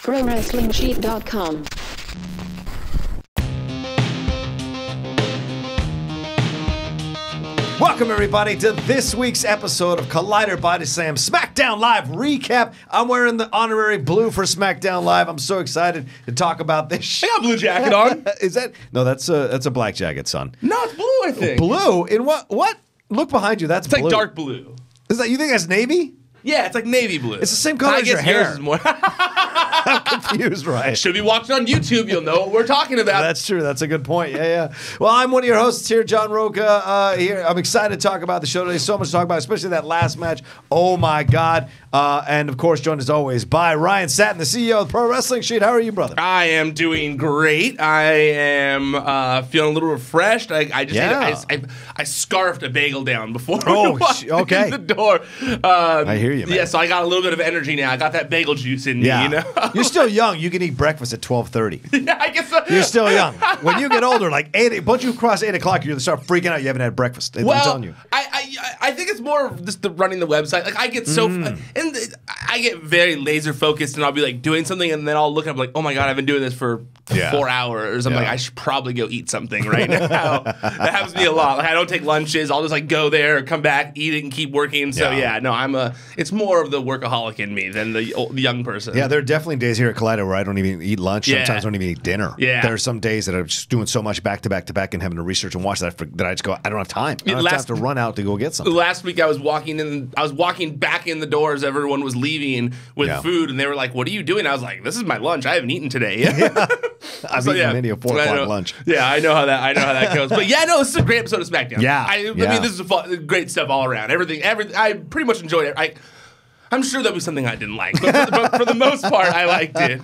ProWrestlingSheet.com. Welcome, everybody, to this week's episode of Collider Body Slam SmackDown Live Recap. I'm wearing the honorary blue for SmackDown Live. I'm so excited to talk about this. I got a blue jacket on. Is that? No, that's a black jacket, son. No, it's blue, I think. Blue? In what? What? Look behind you. That's It's blue. like dark blue. Is that? You think that's navy? Yeah, it's like navy blue. It's the same color I as your guess hair. yours is more. I'm confused, right? Should be watching on YouTube. You'll know what we're talking about. That's true. That's a good point. Yeah. Well, I'm one of your hosts here, John Rocha. Here, I'm excited to talk about the show today. So much to talk about, especially that last match. Oh my God! And of course, joined as always by Ryan Satin, the CEO of Pro Wrestling Sheet. How are you, brother? I am doing great. I am feeling a little refreshed. I scarfed a bagel down before walked in the door. I hear you, man. Yeah, so I got a little bit of energy now. I got that bagel juice in me. You know? You're still young. You can eat breakfast at 12:30. Yeah, I guess so. You're still young. When you get older, like once you cross 8 o'clock, you're gonna start freaking out. You haven't had breakfast. I'm telling you. I think it's more of just running the website. Like I get I get very laser focused, and I'll be like doing something, and then I'll look up like, oh my God, I've been doing this for 4 hours. I'm like, I should probably go eat something right now. That happens to me a lot. Like I don't take lunches. I'll just like go there, come back, eat it, and keep working. So it's more of the workaholic in me than the young person. Yeah, there are definitely days here at Collider where I don't even eat lunch. Yeah. Sometimes I don't even eat dinner. Yeah. There are some days that I'm just doing so much back to back to back and having to research and watch that I just go, I don't have time. I have to run out to go get something. Last week I was walking back in the door as everyone was leaving with food, and they were like, "What are you doing?" I was like, "This is my lunch. I haven't eaten today." I've eaten many a 4 o'clock lunch. Yeah, I know how that goes. But yeah, no, this is a great episode of SmackDown. I mean, this is great stuff all around. Everything. I pretty much enjoyed it. I'm sure there'll be something I didn't like, but for the most part, I liked it.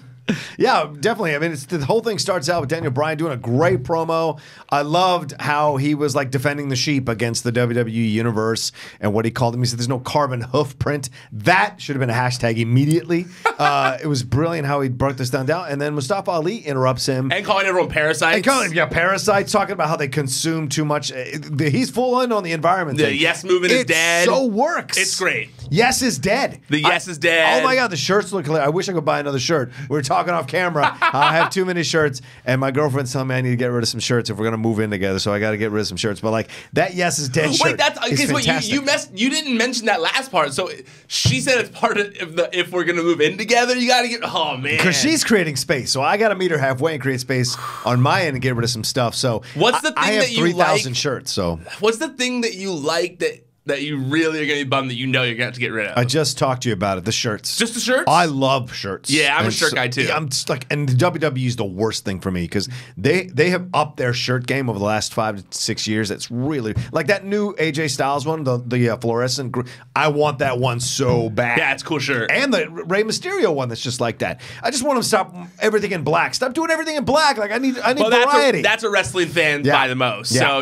Yeah, definitely. I mean, the whole thing starts out with Daniel Bryan doing a great promo. I loved how he was like defending the sheep against the WWE universe and what he called them. He said, "There's no carbon hoof print." That should have been a hashtag immediately. It was brilliant how he broke this down. And then Mustafa Ali interrupts him and calling everyone parasites. Parasites. Talking about how they consume too much. He's full on the environment. The yes movement is dead. So works. It's great. Yes is dead. The yes is dead. Oh my God, the shirts look hilarious. I wish I could buy another shirt. We were talking off camera. I have too many shirts, and my girlfriend's telling me I need to get rid of some shirts if we're gonna move in together. So I got to get rid of some shirts. But like that, yes is dead. Wait, that's fantastic. You didn't mention that last part. So she said it's part of if we're gonna move in together, you got to get. Oh man, because she's creating space, so I got to meet her halfway and create space on my end and get rid of some stuff. So what's the thing I have that you 3,000 shirts. So what's the thing that you like that you really are going to be bummed that you know you're going to have to get rid of? I just talked to you about it. The shirts. Just the shirts? I love shirts. Yeah, I'm a shirt guy too. I'm just like, and the WWE is the worst thing for me because they have upped their shirt game over the last 5 to 6 years. It's really like that new AJ Styles one, the fluorescent. I want that one so bad. Yeah, it's a cool shirt. And the Rey Mysterio one that's just like that. I just want them to stop everything in black. Stop doing everything in black. Like I need variety. That's a wrestling fan buy the most. So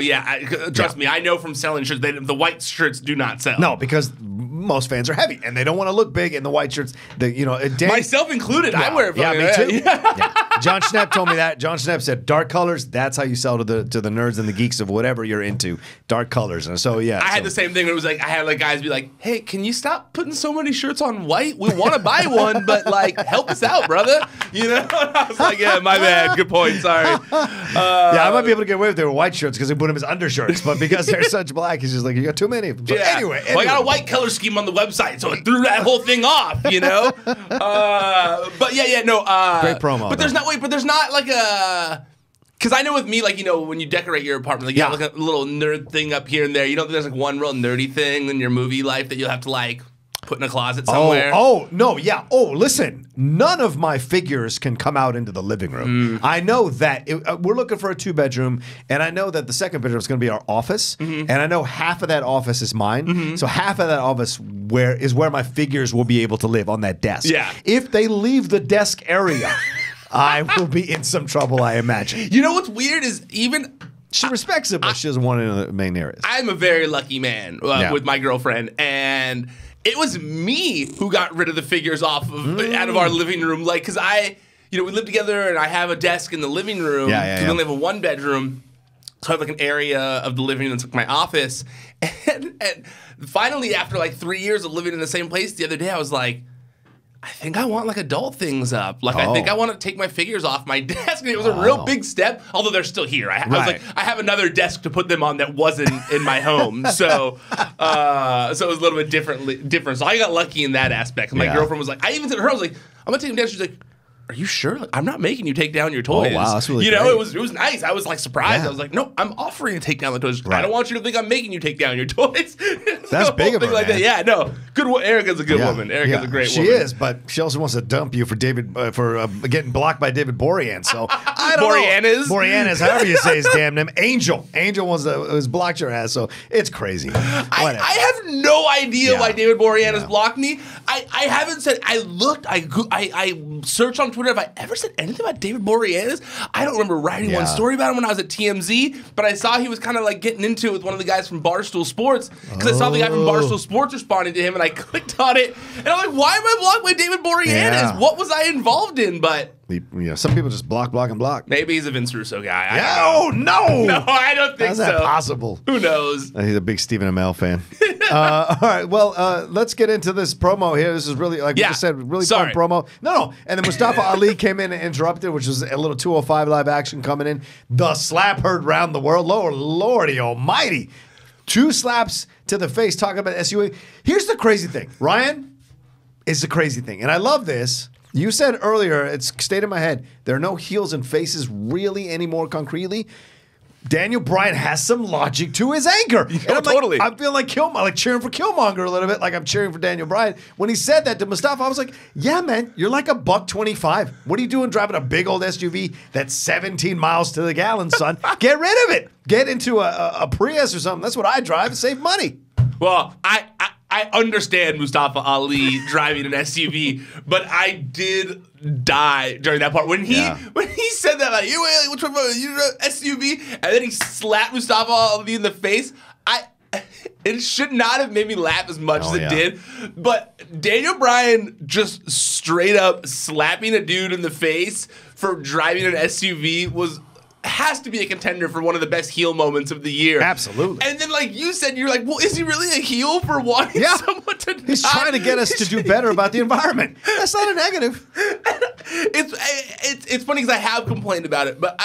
trust me, I know from selling shirts, the white shirts do not sell. No, because most fans are heavy and they don't want to look big in the white shirts. Myself included. I wear it. Yeah, me too. Yeah. John Schnepp told me that. John Schnepp said dark colors. That's how you sell to the nerds and the geeks of whatever you're into. Dark colors. And so I had the same thing. It was like I had like guys be like, "Hey, can you stop putting so many shirts on white? We want to buy one, but like help us out, brother." You know? I was like, "Yeah, my bad. Good point. Sorry." I might be able to get away with their white shirts because they put them as undershirts, but because they're such black, he's just like, "You got too many of them." So anyway. Well, I got a white color scheme on the website, so it threw that whole thing off, you know? But great promo. But there's not like a... Because I know with me, like, you know, when you decorate your apartment, like, you have like a little nerd thing up here and there. You don't think there's like one real nerdy thing in your movie life that you'll have to like put in a closet somewhere? Listen. None of my figures can come out into the living room. I know that. We're looking for a 2-bedroom, and I know that the second bedroom is going to be our office, and I know half of that office is mine. So half of that office is where my figures will be able to live, on that desk. Yeah. If they leave the desk area, I will be in some trouble, I imagine. You know what's weird is even... She respects it, but she doesn't want it in the main areas. I'm a very lucky man with my girlfriend, and it was me who got rid of the figures out of our living room. Like, because we live together, and I have a desk in the living room. We only have a 1-bedroom. So I have like an area of the living room that's like my office. And finally, after like 3 years of living in the same place, the other day I was like, I think I want like adult things up. Like I think I want to take my figures off my desk. It was a real big step, although they're still here. I was like, I have another desk to put them on that wasn't in my home. So it was a little bit different. So I got lucky in that aspect. And my girlfriend was like, I even said to her, I was like, I'm gonna take them down. She's like, are you sure? Like, I'm not making you take down your toys. Oh, wow, that's really great. It was nice. I was like surprised. I was like, no, I'm offering to take down the toys. I don't want you to think I'm making you take down your toys. That's big of her, like man. That. Yeah, no. Good. Erica's a good woman. Erica's a great woman. She is, but she also wants to dump you for getting blocked by David Borean. So I don't know. Boreanaz, however you say his damn name. Angel was blocked your ass. So it's crazy. I have no idea why David Boreanaz blocked me. I haven't said. I looked. I searched on Twitter. Have I ever said anything about David Boreanaz? I don't remember writing one story about him when I was at TMZ, but I saw he was kind of like getting into it with one of the guys from Barstool Sports because I saw the guy from Barstool Sports responding to him, and I clicked on it, and I'm like, why am I blocked by David Boreanaz? Yeah. What was I involved in? But some people just block. Maybe he's a Vince Russo guy. Oh no! No, I don't think so. How's that possible? Who knows? He's a big Stephen Amell fan. All right, well, let's get into this promo here. This is really, like we just said, really fun promo. No. And then Mustafa Ali came in and interrupted, which was a little 205 live action coming in. The slap heard round the world. Lordy almighty. 2 slaps to the face, talking about SUA. Here's the crazy thing. Ryan is the crazy thing. And I love this. You said earlier, it's stayed in my head, there are no heels and faces really anymore concretely. Daniel Bryan has some logic to his anger. And I'm totally. I feel like cheering for Killmonger a little bit, like I'm cheering for Daniel Bryan. When he said that to Mustafa, I was like, yeah, man, you're like $125. What are you doing driving a big old SUV that's 17 miles to the gallon, son? Get rid of it. Get into a Prius or something. That's what I drive. Save money. Well, I understand Mustafa Ali driving an SUV, but I did die during that part when he said that, like, you SUV, and then he slapped Mustafa Ali in the face. It should not have made me laugh as much as it did, but Daniel Bryan just straight up slapping a dude in the face for driving an SUV has to be a contender for one of the best heel moments of the year. Absolutely. And then, like you said, you're like, well, is he really a heel for wanting someone to die? He's trying to get us to do better about the environment. That's not a negative. It's funny because I have complained about it, but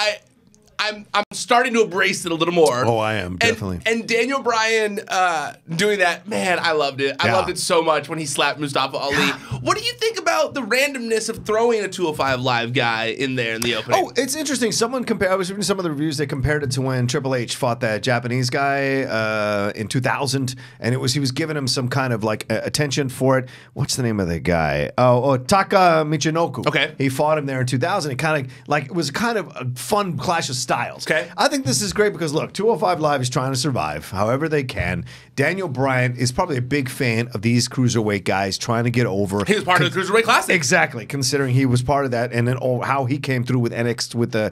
I'm starting to embrace it a little more. Oh, I am, definitely. And Daniel Bryan doing that, man, I loved it. I loved it so much when he slapped Mustafa Ali. What do you think about the randomness of throwing a 205 Live guy in there in the opening? Oh, it's interesting. I was reading some of the reviews. They compared it to when Triple H fought that Japanese guy in 2000, and he was giving him some kind of like attention for it. What's the name of the guy? Taka Michinoku. Okay. He fought him there in 2000. It was kind of a fun clash of styles. Okay. I think this is great because, look, 205 Live is trying to survive however they can. Daniel Bryan is probably a big fan of these cruiserweight guys trying to get over. He was part of the Cruiserweight Classic. Exactly, considering he was part of that, and then how he came through with NXT with the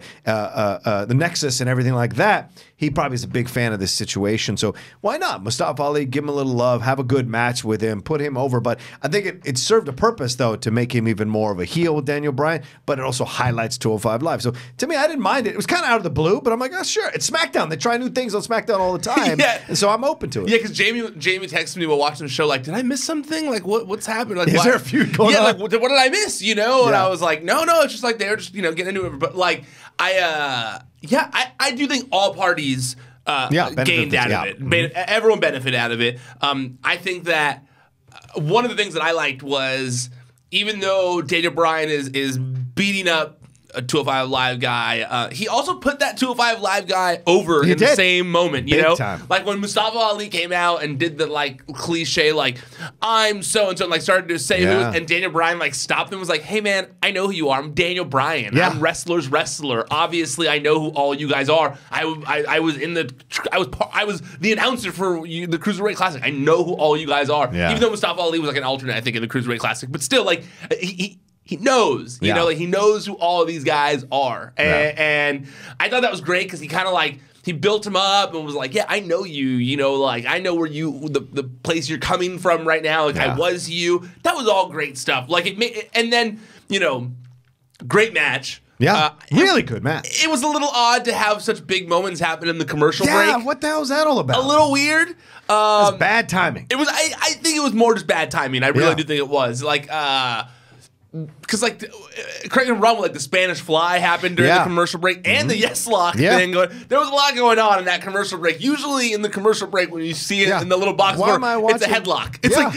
Nexus and everything like that. He probably is a big fan of this situation. So why not? Mustafa Ali, give him a little love, have a good match with him, put him over. But I think it served a purpose, though, to make him even more of a heel with Daniel Bryan, but it also highlights 205 Live. So to me, I didn't mind it. It was kind of out of the blue, but I'm like, oh, sure. It's SmackDown. They try new things on SmackDown all the time. And so I'm open to it. Yeah, because Jamie texted me while watching the show, like, did I miss something? Like, what's happening? Like, is there a feud going on? Like, what did I miss? And I was like, no, it's just like they're just, getting into it. But like, I do think all parties gained out of it. Mm-hmm. Everyone benefited out of it. I think that one of the things that I liked was, even though Daniel Bryan is beating up a 205 Live guy, he also put that 205 Live guy over in the same moment, Big time. Like when Mustafa Ali came out and did the like cliche, like, I'm so-and-so, and like started to say who, and Daniel Bryan like stopped him and was like, hey man, I know who you are. I'm Daniel Bryan. I'm wrestler's wrestler. Obviously, I know who all you guys are. I was the announcer for the Cruiserweight Classic. I know who all you guys are. Even though Mustafa Ali was like an alternate, I think, in the Cruiserweight Classic, but still, like, he knows, like he knows who all of these guys are. And I thought that was great because he kind of like, he built him up and was like, yeah, I know you, like I know where the place you're coming from right now. Like I was you. That was all great stuff. Like it made, and then, great match. Yeah, really good match. It was a little odd to have such big moments happen in the commercial break. Yeah, what the hell is that all about? A little weird. It was bad timing. It was. I think it was more just bad timing. I really do think it was. Like, because like, correct me if I'm wrong, like the Spanish Fly happened during the commercial break and the Yes Lock thing. There was a lot going on in that commercial break. Usually in the commercial break, when you see it in the little box, it's a headlock. It's like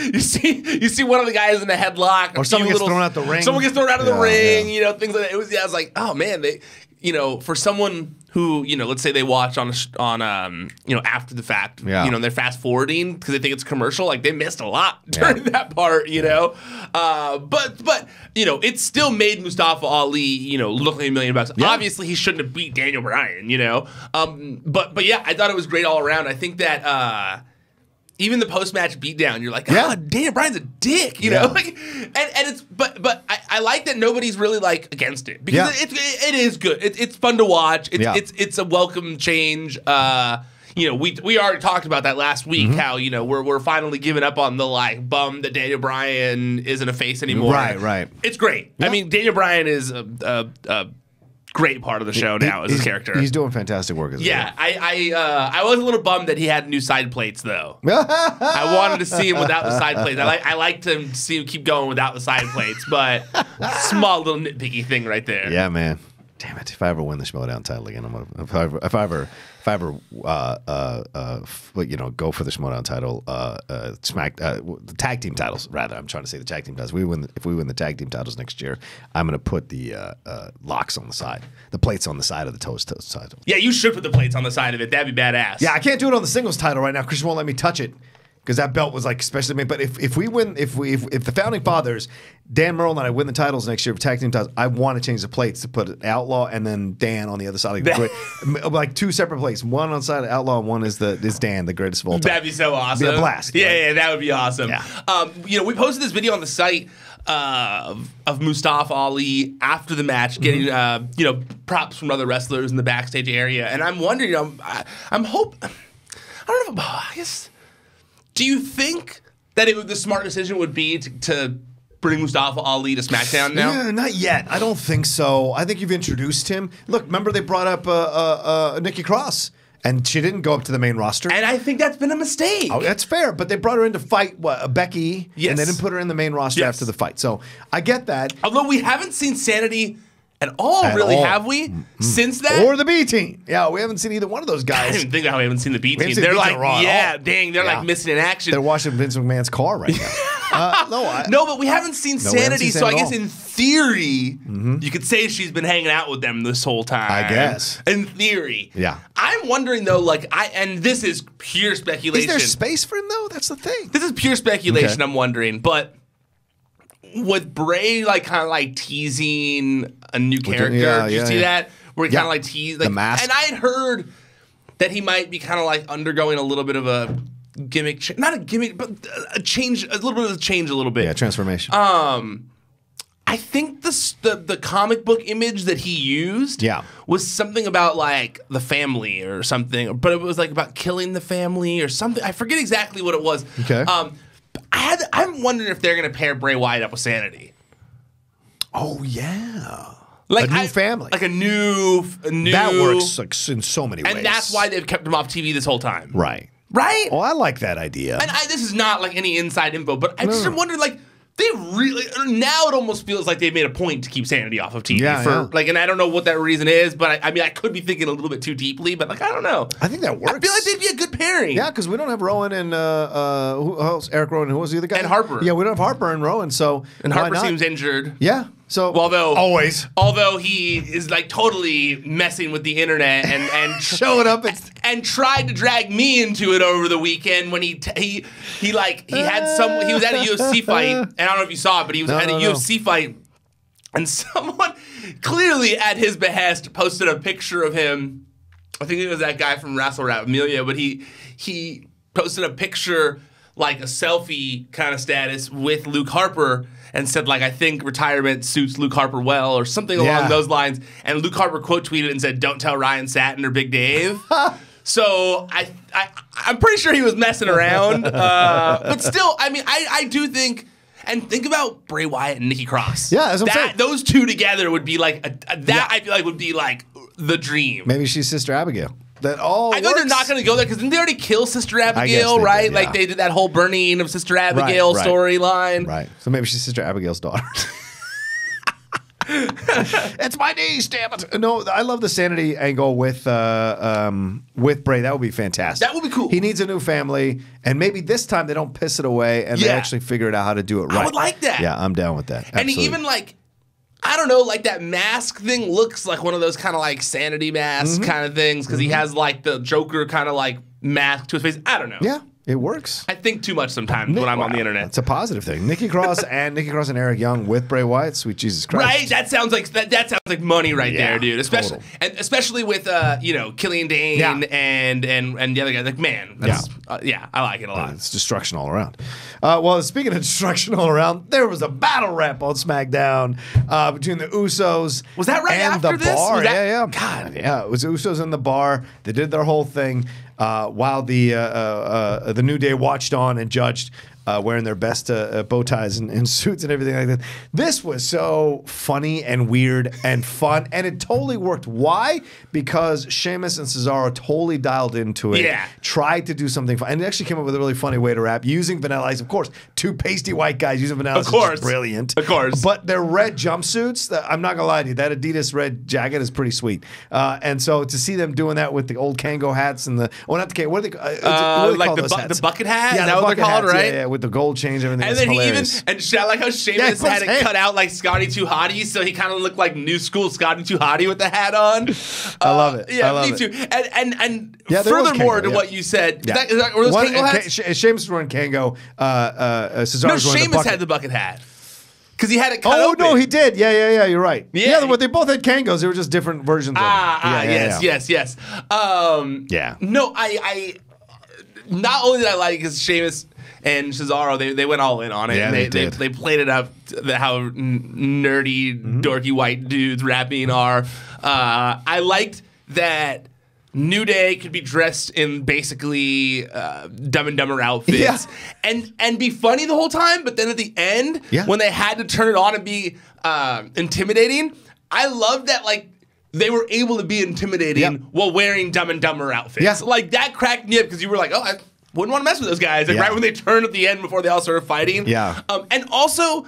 you see one of the guys in a headlock, or someone gets thrown out the ring. Someone gets thrown out of the ring. You know, things like that. It was. I was like, oh man, they. You know, for someone who, you know, let's say they watch on you know, after the fact, you know, they're fast forwarding because they think it's commercial, like they missed a lot during that part, you know. But you know, it still made Mustafa Ali, you know, look like $1 million. Obviously, he shouldn't have beat Daniel Bryan, you know. But yeah, I thought it was great all around. I think that even the post-match beatdown, you're like, damn, Bryan's a dick, you know? Like, and it's but I like that nobody's really like against it because it is good. It's fun to watch. It's a welcome change. You know, we already talked about that last week. How, you know, we're finally giving up on the like bum that Daniel Bryan isn't a face anymore. Right. It's great. I mean, Daniel Bryan is a great part of the show now as his character. He's doing fantastic work as well. I was a little bummed that he had new side plates though. I wanted to see him without the side plates. I like to see him keep going without the side plates, but small little nitpicky thing right there. Yeah, man. Damn it! If I ever win the SmackDown title again, I'm gonna. If I ever, you know, go for the SmackDown title, the tag team titles. Rather, I'm trying to say the tag team titles. If we win the tag team titles next year, I'm gonna put the locks on the side, the plates on the side of the toes title. Yeah, you should put the plates on the side of it. That'd be badass. Yeah, I can't do it on the singles title right now. Chris won't let me touch it. Because that belt was like especially made. But if we win, if the founding fathers, Dan Merle and I win the titles next year for tag team titles, I want to change the plates to put Outlaw and then Dan on the other side. Like two separate plates. One on the side of Outlaw and one is Dan, the greatest of all time. That'd be so awesome. It'd be a blast. Yeah, that would be awesome. Yeah. You know, we posted this video on the site of Mustafa Ali after the match, getting you know, props from other wrestlers in the backstage area, and I'm wondering, I'm hoping. I don't know. I guess. Do you think that the smart decision would be to bring Mustafa Ali to SmackDown now? Yeah, not yet. I don't think so. I think you've introduced him. Look, remember they brought up Nikki Cross, and she didn't go up to the main roster. And I think that's been a mistake. Oh, that's fair. But they brought her in to fight Becky, and they didn't put her in the main roster after the fight. So I get that. Although we haven't seen Sanity at all, have we? Since that? Or the B team. Yeah, we haven't seen either one of those guys. I didn't think how we haven't seen the B team. They're like, they're like missing in action. They're watching Vince McMahon's car right now. No, but we haven't seen Sanity, so I guess in theory, you could say she's been hanging out with them this whole time. I guess. In theory. Yeah. I'm wondering though, like, and this is pure speculation. Is there space for him though? That's the thing. This is pure speculation, I'm wondering, but with Bray like kind of like teasing a new character, did you see that? Where he kind of like teased like, the mask. And I had heard that he might be kind of like undergoing a little bit of a gimmick, not a gimmick, but a change, a little bit of a change, a little bit. Yeah, transformation. I think the comic book image that he used was something about like the family or something, but it was like about killing the family or something. I forget exactly what it was. Okay. I'm wondering if they're going to pair Bray Wyatt up with Sanity. Oh yeah, like a new family, like a new that works like in so many ways, and that's why they've kept him off TV this whole time. Right. Oh, I like that idea. And this is not like any inside info, but I just wondered like. They really now it almost feels like they've made a point to keep Sanity off of TV like, and I don't know what that reason is, but I mean I could be thinking a little bit too deeply, but like I don't know. I think that works. I feel like they'd be a good pairing. Yeah, because we don't have Rowan and who else? Eric Rowan. Who was the other guy? And Harper. Yeah, we don't have Harper and Rowan. So Harper seems injured. Yeah. So although he is like totally messing with the internet and showing up and tried to drag me into it over the weekend when he was at a UFC fight, and I don't know if you saw it, but he was at a UFC fight, and someone clearly at his behest posted a picture of him. I think it was that guy from Wrestle Rap, Amelia, but he posted a picture like a selfie kind of status with Luke Harper. And said, like, I think retirement suits Luke Harper well, or something along those lines. And Luke Harper quote tweeted and said, "Don't tell Ryan Satin or Big Dave." So I'm pretty sure he was messing around. But still, I mean, I do think, and think about Bray Wyatt and Nikki Cross. Yeah, that's what I'm saying. Those two together would be like I feel like would be like the dream. Maybe she's Sister Abigail. That all I know they're not going to go there because didn't they already kill Sister Abigail, right? Like they did that whole burning of Sister Abigail storyline. Right. So maybe she's Sister Abigail's daughter. It's my niece, damn it. No, I love the sanity angle with Bray. That would be fantastic. That would be cool. He needs a new family, and maybe this time they don't piss it away and they actually figure out how to do it right. I would like that. Yeah, I'm down with that. Absolutely. And even like, I don't know, like that mask thing looks like one of those kind of like sanity mask kind of things because he has like the Joker kind of like mask to his face. I don't know. Yeah. It works. I think too much sometimes when I'm on the internet. It's a positive thing. Nikki Cross and Eric Young with Bray Wyatt. Sweet Jesus Christ! Right? That sounds like that sounds like money right there, dude. Especially with Killian Dane and the other guy. Like, man, that's, I like it a lot. It's destruction all around. Well, speaking of destruction all around, there was a battle rap on SmackDown between the Usos. Was that right and after the this? bar. Yeah. God, yeah. It was Usos in the bar. They did their whole thing. While the New Day watched on and judged, wearing their best bow ties and suits and everything like that. This was so funny and weird and fun, and it totally worked. Why? Because Sheamus and Cesaro totally dialed into it, tried to do something fun, and it actually came up with a really funny way to rap using Vanilla Ice. Of course, two pasty white guys using Vanilla Ice is just brilliant. Of course. But their red jumpsuits, I'm not going to lie to you, that Adidas red jacket is pretty sweet. And so to see them doing that with the old Kango hats and the, not the Kango, what do they like the bucket hat? Yeah, is that what they're called, right? Yeah, with the gold chains, everything. And then hilarious. I like how Sheamus had it cut out like Scotty 2 Hottie, so he kind of looked like new school Scotty 2 Hottie with the hat on. I love it. Yeah, I love me too. And yeah, furthermore to what you said, were those Kango hats? Sheamus was wearing Kango. Cesaro was wearing Sheamus had the bucket hat. Because he had it cut open. No, he did. Yeah, you're right. Yeah, they both had Kangos. They were just different versions of them. Yes. No, I not only did I like it because Sheamus and Cesaro, they went all in on it. Yeah, and they they played it up how nerdy, dorky white dudes rapping are. I liked that New Day could be dressed in basically Dumb and Dumber outfits and be funny the whole time, but then at the end, when they had to turn it on and be intimidating, I loved that they were able to be intimidating while wearing Dumb and Dumber outfits. Yeah. Like that cracked me up because you were like, oh, I wouldn't want to mess with those guys. Right when they turned at the end before they all started fighting. Yeah. And also,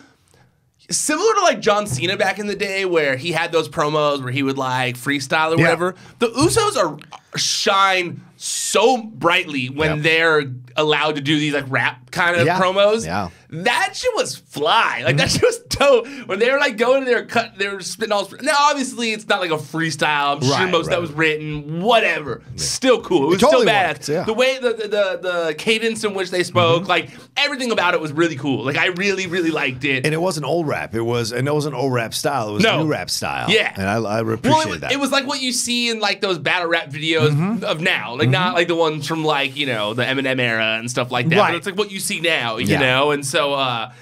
similar to John Cena back in the day where he had those promos where he would freestyle or whatever, the Usos shine so brightly when they're allowed to do these rap kind of promos. Yeah. That shit was fly. That shit was dope. When they were going to they were spitting all. Now obviously it's not like a freestyle. I'm sure most of that was written. Whatever. Yeah. Still cool. It was totally still badass. The way the cadence in which they spoke, everything about it was really cool. I really, really liked it. And it wasn't old rap. It wasn't old rap style. It was new rap style. Yeah. And I appreciate that. It was like what you see in those battle rap videos of now. Not like the ones from the Eminem era and stuff like that. Right. But it's what you see now, you know? And so, I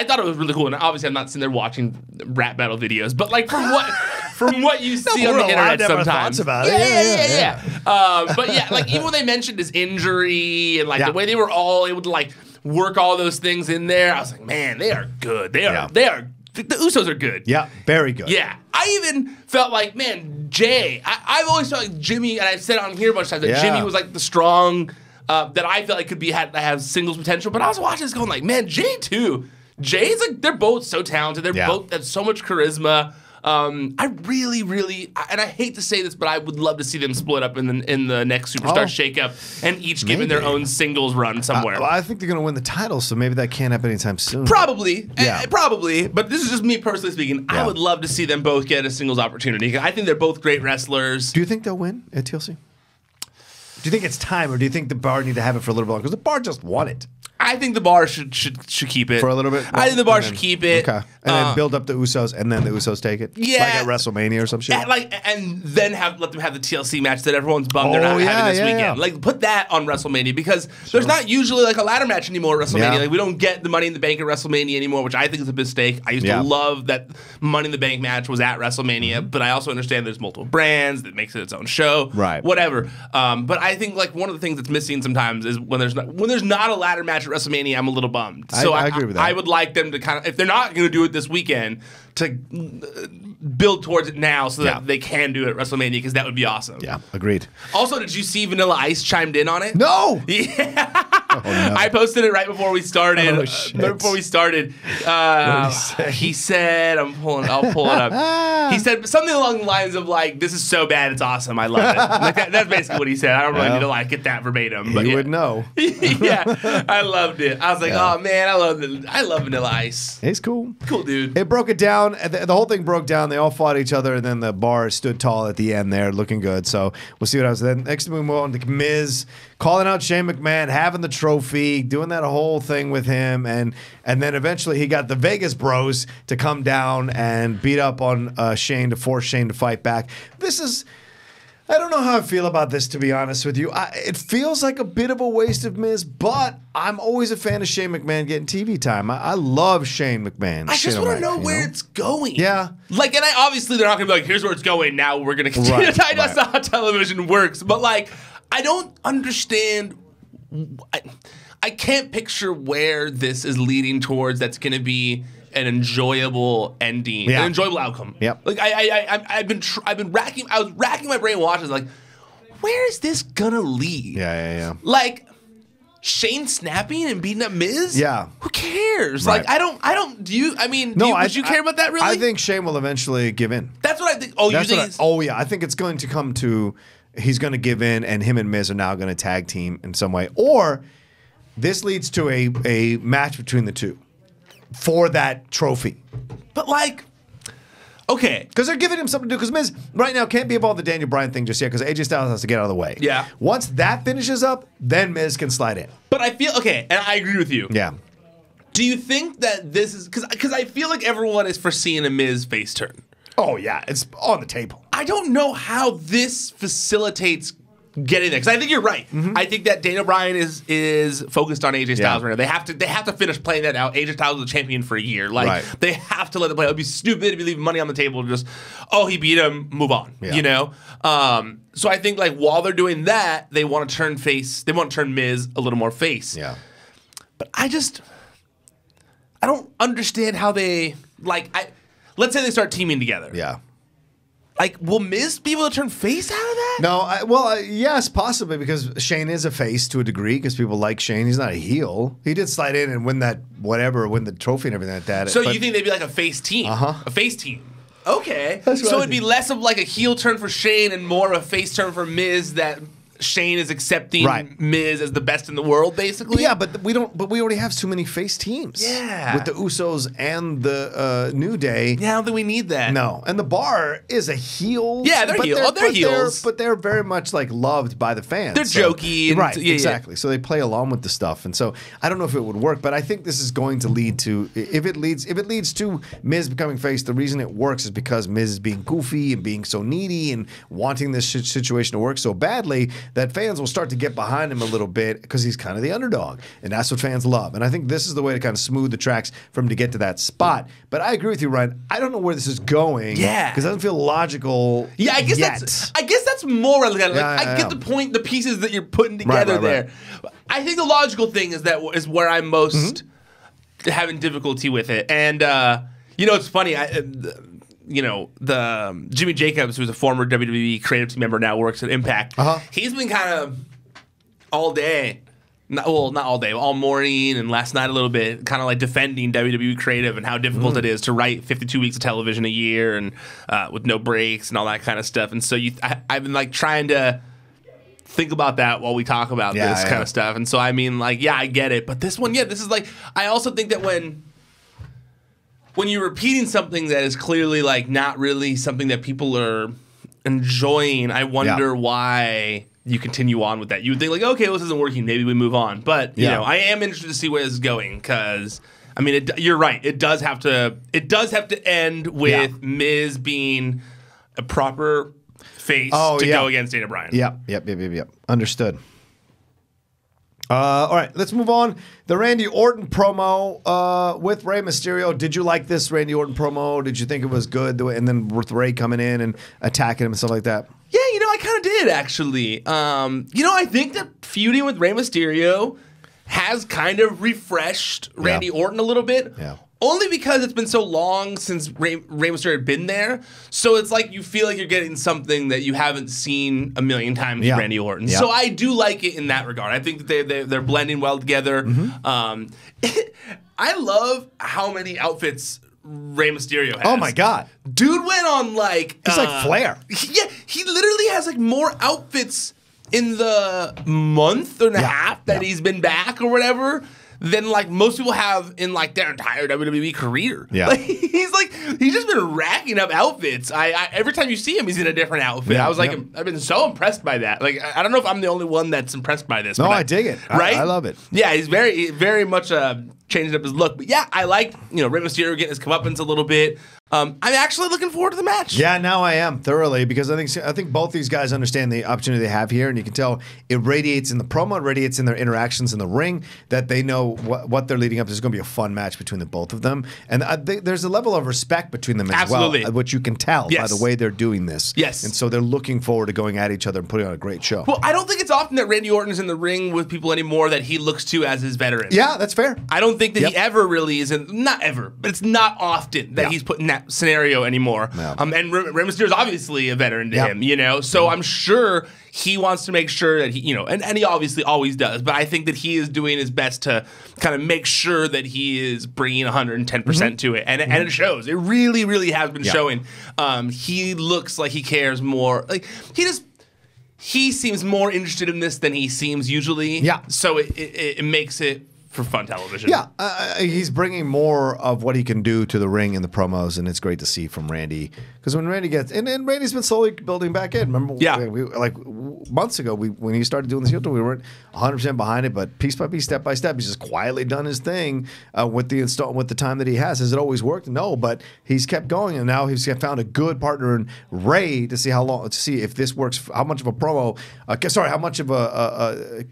thought it was really cool. And obviously I'm not sitting there watching rap battle videos, but from what you see on the internet sometimes. About it. But even when they mentioned his injury and the way they were all able to work all those things in there, I was like, man, they are good. They are the Usos are good. Yeah, very good. Yeah. I even felt man, Jay, I've always felt like Jimmy, and I've said it on here a bunch of times, that Jimmy was the strong, that I felt could have singles potential. But I was watching this going man, Jay too. Jay's they're both so talented. They're both have so much charisma. I really, really, and I hate to say this, but I would love to see them split up in the next Superstar shakeup and each given their own singles run somewhere. Well, I think they're going to win the title, so maybe that can't happen anytime soon. Probably. Probably. But this is just me personally speaking. I would love to see them both get a singles opportunity. I think they're both great wrestlers. Do you think they'll win at TLC? Do you think it's time, or do you think the Bar need to have it for a little bit longer? Because the Bar just won it. I think the Bar should keep it for a little bit. I think the Bar should keep it. Okay, and then build up the Usos, and then the Usos take it. Yeah, like at WrestleMania or some shit. And then let them have the TLC match that everyone's bummed they're not having this weekend. Yeah. Put that on WrestleMania because there's not usually a ladder match anymore at WrestleMania. Yeah. We don't get the Money in the Bank at WrestleMania anymore, which I think is a mistake. I used to love that Money in the Bank match was at WrestleMania, but I also understand there's multiple brands that makes it its own show. Right. Whatever. But I think one of the things that's missing sometimes is when there's not a ladder match at WrestleMania, I'm a little bummed. So I agree with that. I would like them to if they're not going to do it this weekend, to build towards it now so that they can do it at WrestleMania because that would be awesome. Yeah, agreed. Also, did you see Vanilla Ice chimed in on it? No. Yeah. I posted it right before we started. He said, I'll pull it up. He said something along the lines of like, "This is so bad, it's awesome. I love it." Like that's basically what he said. I don't really need to like get that verbatim, but you would know. Yeah, I loved it. I was like, oh man, I love Vanilla Ice. He's cool. Cool dude. It broke it down. The whole thing broke down. They all fought each other, and then the bar stood tall at the end there, looking good. So we'll see what happens. Then next we move on to Miz calling out Shane McMahon, having the trophy, doing that whole thing with him, and then eventually he got the Vegas Bros to come down and beat up on Shane to force Shane to fight back. I don't know how I feel about this, to be honest with you. It feels like a bit of a waste of Miz, but I'm always a fan of Shane McMahon getting TV time. I love Shane McMahon. I just want to know where it's going. Yeah. Like, and obviously they're not going to be like, here's where it's going, now we're going to continue to tie. That's not how television works. But, like, I don't understand. I can't picture where this is leading towards that's going to be an enjoyable ending, an enjoyable outcome. Yep. Like I was racking my brain watching, like, where is this gonna lead? Yeah. Like, Shane snapping and beating up Miz? Yeah. Who cares? Right. Like, I don't. Do you? I mean, no, would you care about that? Really? I think Shane will eventually give in. That's what I think. Oh, you think? Yeah. I think it's going to come to he's going to give in, and him and Miz are now going to tag team in some way, or this leads to a match between the two for that trophy. But like, okay. Because they're giving him something to do. Because Miz right now can't be involved in the Daniel Bryan thing just yet because AJ Styles has to get out of the way. Yeah. Once that finishes up, then Miz can slide in. But I feel, okay, and I agree with you. Yeah. Do you think that this is, because I feel like everyone is foreseeing a Miz face turn. Oh, yeah. It's on the table. I don't know how this facilitates getting there, because I think you're right. Mm-hmm. I think that Daniel Bryan is focused on AJ Styles right now. They have to finish playing that out. AJ Styles was a champion for a year. Like they have to let it play. It would be stupid if you leave money on the table and just, oh, he beat him, move on. Yeah. You know? So I think like while they're doing that, they want to turn face. They want to turn Miz a little more face. Yeah. But I don't understand how they let's say they start teaming together. Yeah. Like, will Miz be able to turn face out of that? No, yes, possibly, because Shane is a face to a degree because people like Shane. He's not a heel. He did slide in and win the trophy and everything like that. So you think they'd be like a face team? Uh-huh. A face team. Okay. That's so it'd be less of like a heel turn for Shane and more of a face turn for Miz, that Shane is accepting Miz as the best in the world, basically. Yeah, but we already have too many face teams. Yeah, with the Usos and the New Day. Yeah, I don't think we need that. No, and the Bar is a heel. Yeah, they're heels. But they're very much like loved by the fans. They're jokey, and right? Exactly. So they play along with the stuff, and so I don't know if it would work, but I think this is going to lead to if it leads to Miz becoming face. The reason it works is because Miz is being goofy and being so needy and wanting this situation to work so badly that fans will start to get behind him a little bit because he's kind of the underdog, and that's what fans love. And I think this is the way to kind of smooth the tracks for him to get to that spot. But I agree with you, Ryan. I don't know where this is going. Yeah, because it doesn't feel logical. Yeah, I guess that's more. I get the point, the pieces that you're putting together there. I think the logical thing is where I'm most having difficulty with it. And it's funny. The Jimmy Jacobs, who's a former WWE creative team member, now works at Impact. He's been kind of all day, not all day, all morning and last night a little bit, kind of like defending WWE creative and how difficult it is to write 52 weeks of television a year and with no breaks and all that kind of stuff. And so I've been like trying to think about that while we talk about this kind of stuff. And so I mean, I get it, but this one, this is like, I also think that when you're repeating something that is clearly like not really something that people are enjoying, I wonder why you continue on with that. You would think like, okay, well, this isn't working, maybe we move on. But you know, I am interested to see where this is going because I mean, you're right. It does have to end with Miz being a proper face to go against Daniel Bryan. Yep. Understood. All right, let's move on. The Randy Orton promo with Rey Mysterio. Did you like this Randy Orton promo? Did you think it was good? And then with Rey coming in and attacking him and stuff like that? Yeah, I kind of did, actually. I think that feuding with Rey Mysterio has kind of refreshed Randy Orton a little bit. Yeah. only because it's been so long since Rey Mysterio had been there. So it's like you feel like you're getting something that you haven't seen a million times with Randy Orton. So I do like it in that regard. I think that they're blending well together. I love how many outfits Rey Mysterio has. Oh my God. Dude went on like... He's like Flair. Yeah, he literally has like more outfits in the month and a half that he's been back or whatever than like most people have in like their entire WWE career. Yeah. Like, he's just been racking up outfits. I every time you see him, he's in a different outfit. I was like, I've been so impressed by that. Like, I don't know if I'm the only one that's impressed by this. No, I dig it. Right? I love it. Yeah, he's very much changing up his look. But yeah, I like, Rey Mysterio getting his comeuppance a little bit. I'm actually looking forward to the match. Yeah, now I am thoroughly because I think both these guys understand the opportunity they have here, and you can tell it radiates in the promo, it radiates in their interactions in the ring that they know what they're leading up to. There's going to be a fun match between the both of them, and there's a level of respect between them as well, which you can tell by the way they're doing this. Yes, and so they're looking forward to going at each other and putting on a great show. Well, I don't think it's often that Randy Orton is in the ring with people anymore that he looks to as his veteran. Yeah, that's fair. I don't think that he ever really is not ever, but it's not often that he's put in that scenario anymore. And Rey Mysterio is obviously a veteran to him, so I'm sure he wants to make sure that he, and he obviously always does, but I think that he is doing his best to kind of make sure that he is bringing 110% to it, and it shows. It really, really has been showing. He looks like he cares more. Like he seems more interested in this than he seems usually. Yeah. So it makes it for fun television. Yeah, he's bringing more of what he can do to the ring in the promos, and it's great to see from Randy. Because when Randy gets... And Randy's been slowly building back in. Remember, like months ago, when he started doing this heel turn, we weren't 100% behind it, but piece by piece, step by step, he's just quietly done his thing with the time that he has. Has it always worked? No, but he's kept going, and now he's found a good partner in Ray to see to see if this works, how much of a promo... how much of a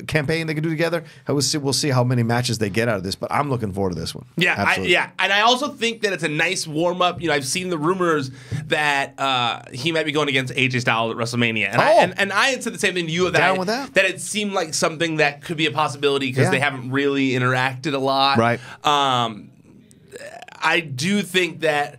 campaign they can do together. We'll see how many matches they get out of this, but I'm looking forward to this one. Yeah, and I also think that it's a nice warm up. I've seen the rumors that he might be going against AJ Styles at WrestleMania, and I had said the same thing to you that it seemed like something that could be a possibility because they haven't really interacted a lot. Right. I do think that,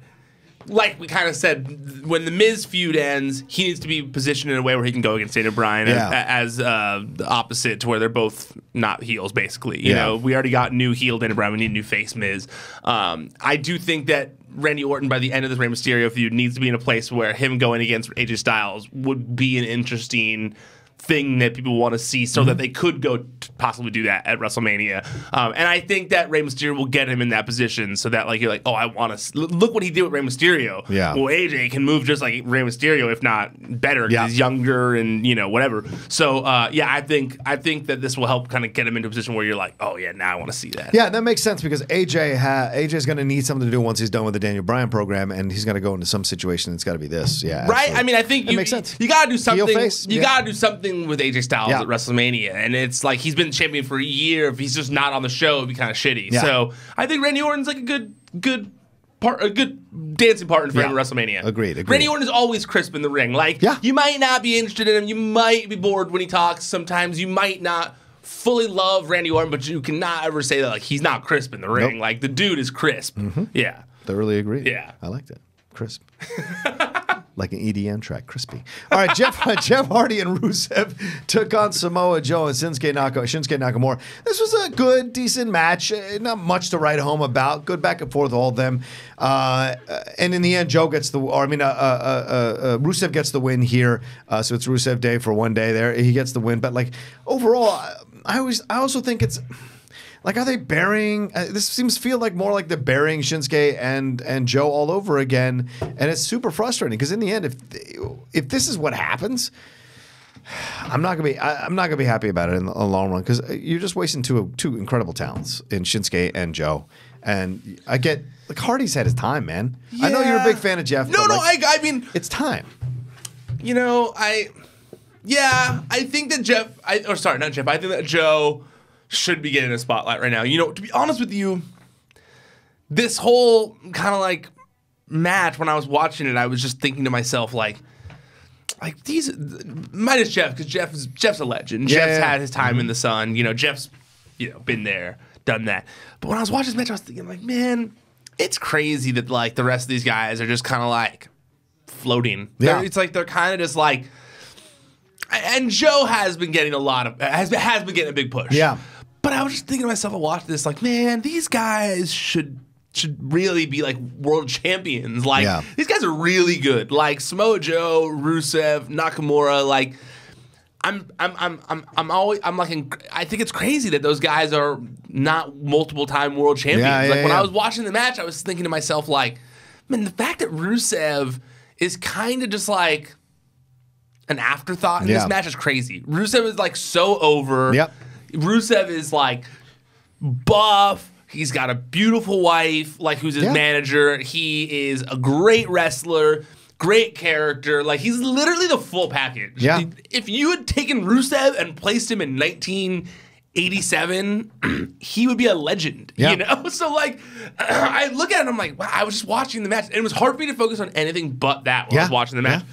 like we kind of said, when the Miz feud ends, he needs to be positioned in a way where he can go against Daniel Bryan as the opposite to where they're both not heels, basically. You know, we already got new heel Daniel Bryan. We need a new face Miz. I do think that Randy Orton, by the end of this Rey Mysterio feud, needs to be in a place where him going against AJ Styles would be an interesting thing that people want to see so that they could go possibly do that at WrestleMania. And I think that Rey Mysterio will get him in that position so that you're like, oh, I want to look what he did with Rey Mysterio. Yeah. Well, AJ can move just like Rey Mysterio, if not better, because he's younger and whatever. So I think that this will help kind of get him into a position where you're like, oh yeah, now I want to see that. Yeah, that makes sense because AJ's going to need something to do once he's done with the Daniel Bryan program, and he's going to go into some situation. It's got to be this. Yeah. Right. Absolutely. I mean, I think it makes sense. You got to do something. You got to do something with AJ Styles at WrestleMania, and it's like he's been champion for a year. If he's just not on the show, it'd be kind of shitty. Yeah. So I think Randy Orton's like a good dancing partner for him at WrestleMania. Agreed. Randy Orton is always crisp in the ring. You might not be interested in him. You might be bored when he talks. Sometimes you might not fully love Randy Orton, but you cannot ever say that he's not crisp in the ring. Nope. Like the dude is crisp. Yeah. Thoroughly agree. Yeah. I liked it. Crisp. Like an EDM track, crispy. All right, Jeff Hardy and Rusev took on Samoa Joe and Shinsuke Nakamura. This was a good, decent match. Not much to write home about. Good back and forth, all of them. And in the end, Rusev gets the win here. So it's Rusev Day for one day there. He gets the win. But overall, I also think it's... are they burying? This seems to feel more like they're burying Shinsuke and Joe all over again, and it's super frustrating because in the end, if this is what happens, I'm not gonna be happy about it in the long run because you're just wasting two incredible talents in Shinsuke and Joe. And I get Hardy's had his time, man. Yeah. I know you're a big fan of Jeff. I mean, it's time. I think that I think that Joe should be getting a spotlight right now. To be honest with you, this whole kind of match, when I was watching it, I was just thinking to myself, these, minus Jeff, because Jeff's a legend. Jeff's had his time in the sun. Jeff's, been there, done that. But when I was watching this match, I was thinking, like, man, it's crazy that, like, the rest of these guys are just kind of, like, floating. Yeah. It's like they're kind of just, like... And Joe has been getting has been getting a big push. Yeah. But I was just thinking to myself, I watched this, like, man, these guys should really be like world champions. Like, these guys are really good. Like Samoa Joe, Rusev, Nakamura. Like, I think it's crazy that those guys are not multiple time world champions. When I was watching the match, I was thinking to myself, like, man, the fact that Rusev is kind of just like an afterthought in this match is crazy. Rusev is like so over. Yep. Rusev is like buff. He's got a beautiful wife, like, who's his manager. He is a great wrestler, great character. Like, he's literally the full package. Yeah. If you had taken Rusev and placed him in 1987, he would be a legend, you know? So, like, I look at it and I'm like, wow, I was just watching the match. And it was hard for me to focus on anything but that while I was watching the match.